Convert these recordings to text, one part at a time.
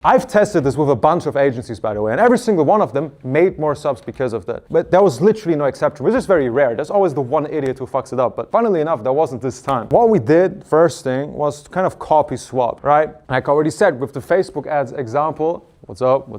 I've tested this with a bunch of agencies, by the way, and every single one of them made more subs because of that. But there was literally no exception, which is very rare. There's always the one idiot who fucks it up. But funnily enough, there wasn't this time. What we did, first thing, was kind of copy swap, right? Like I already said, with the Facebook ads example, what's up?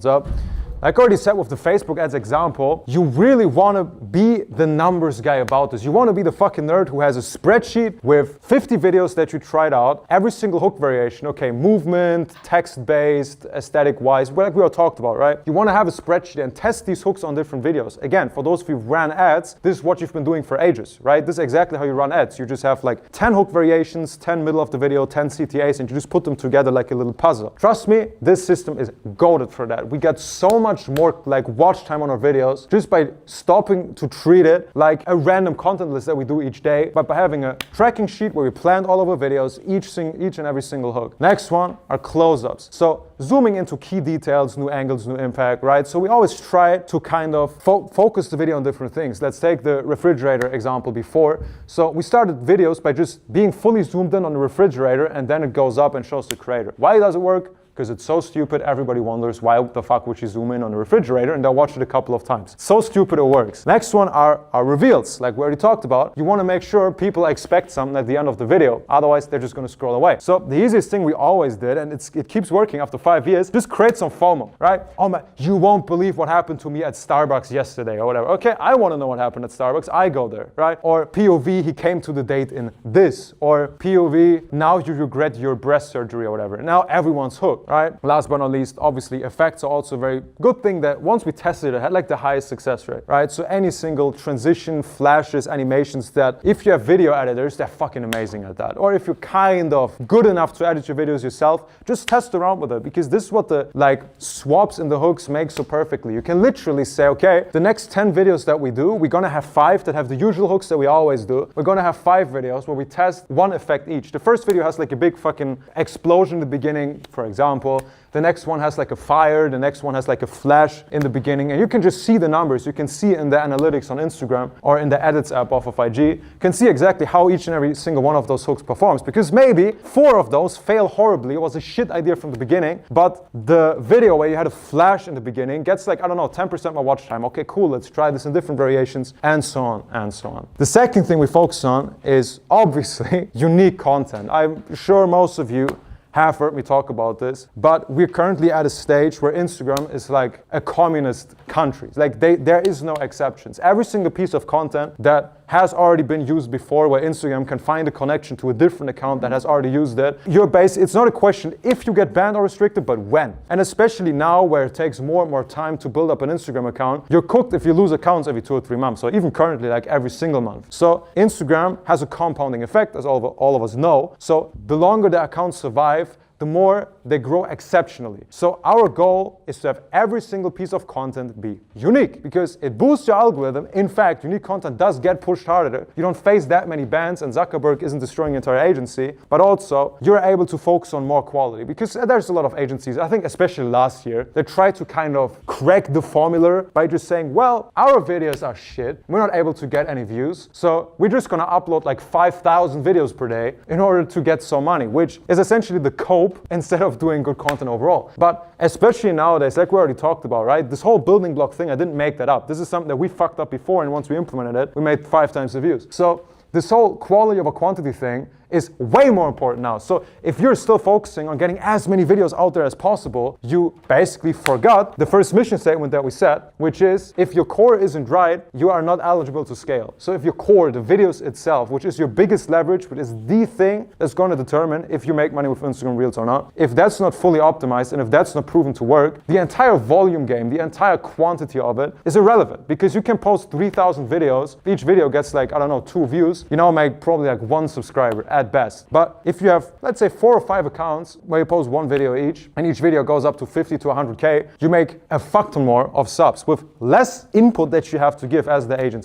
Like I already said with the Facebook ads example, you really want to be the numbers guy about this. You want to be the fucking nerd who has a spreadsheet with 50 videos that you tried out, every single hook variation, okay, movement, text-based, aesthetic-wise, like we all talked about, right? You want to have a spreadsheet and test these hooks on different videos. Again, for those of you who ran ads, this is what you've been doing for ages, right? This is exactly how you run ads. You just have like 10 hook variations, 10 middle of the video, 10 CTAs, and you just put them together like a little puzzle. Trust me, this system is goated for that. We get so much more like watch time on our videos just by stopping to treat it like a random content list that we do each day, but by having a tracking sheet where we planned all of our videos, each and every single hook. Next one are close-ups. So zooming into key details, new angles, new impact, right? So we always try to kind of focus the video on different things. Let's take the refrigerator example before. So we started videos by just being fully zoomed in on the refrigerator, and then it goes up and shows the creator. Why does it work? Because it's so stupid, everybody wonders why the fuck would you zoom in on the refrigerator, and they'll watch it a couple of times. So stupid it works. Next one are reveals, like we already talked about. You want to make sure people expect something at the end of the video, otherwise they're just going to scroll away. So the easiest thing we always did, and it keeps working after 5 years, just create some FOMO, right? Oh man, you won't believe what happened to me at Starbucks yesterday or whatever. Okay, I want to know what happened at Starbucks, I go there, right? Or POV, he came to the date in this, or POV, now you regret your breast surgery or whatever. Now everyone's hooked. Right? Last but not least, obviously, effects are also a very good thing that once we tested it, had like the highest success rate, right? So any single transition, flashes, animations that if you have video editors, they're fucking amazing at that. Or if you're kind of good enough to edit your videos yourself, just test around with it, because this is what the like swaps in the hooks make so perfectly. You can literally say, okay, the next 10 videos that we do, we're gonna have 5 that have the usual hooks that we always do. We're gonna have 5 videos where we test one effect each. The first video has like a big fucking explosion in the beginning, for example. The next one has like a fire, the next one has like a flash in the beginning, and you can just see the numbers. You can see in the analytics on Instagram or in the edits app off of IG, you can see exactly how each and every single one of those hooks performs, because maybe 4 of those fail horribly. It was a shit idea from the beginning, but the video where you had a flash in the beginning gets like, I don't know, 10% more watch time. Okay, cool, let's try this in different variations, and so on and so on. The second thing we focus on is obviously unique content. I'm sure most of you have heard me talk about this, but we're currently at a stage where Instagram is like a communist country. Like there is no exceptions. Every single piece of content that has already been used before, where Instagram can find a connection to a different account that has already used it, it's not a question if you get banned or restricted, but when. And especially now where it takes more and more time to build up an Instagram account, you're cooked if you lose accounts every 2 or 3 months, or even currently like every single month. So Instagram has a compounding effect, as all of us know. So the longer the accounts survive, the more they grow exceptionally. So our goal is to have every single piece of content be unique, because it boosts your algorithm. In fact, unique content does get pushed harder. You don't face that many bans, and Zuckerberg isn't destroying your entire agency, but also you're able to focus on more quality, because there's a lot of agencies, I think especially last year, that try to kind of crack the formula by just saying, well, our videos are shit, we're not able to get any views, so we're just gonna upload like 5,000 videos per day in order to get some money, which is essentially the cope instead of doing good content overall. But especially nowadays, like we already talked about, right? This whole building block thing, I didn't make that up. This is something that we fucked up before, and once we implemented it, we made 5 times the views. So this whole quality over quantity thing is way more important now. So if you're still focusing on getting as many videos out there as possible, you basically forgot the first mission statement that we set, which is if your core isn't right, you are not eligible to scale. So if your core, the videos itself, which is your biggest leverage, which is the thing that's going to determine if you make money with Instagram Reels or not, if that's not fully optimized and if that's not proven to work, the entire volume game, the entire quantity of it is irrelevant, because you can post 3,000 videos, each video gets like, I don't know, 2 views, you now make probably like 1 subscriber at best. But if you have, let's say, 4 or 5 accounts where you post 1 video each, and each video goes up to 50 to 100K, you make a fuck ton more of subs with less input that you have to give as the agency.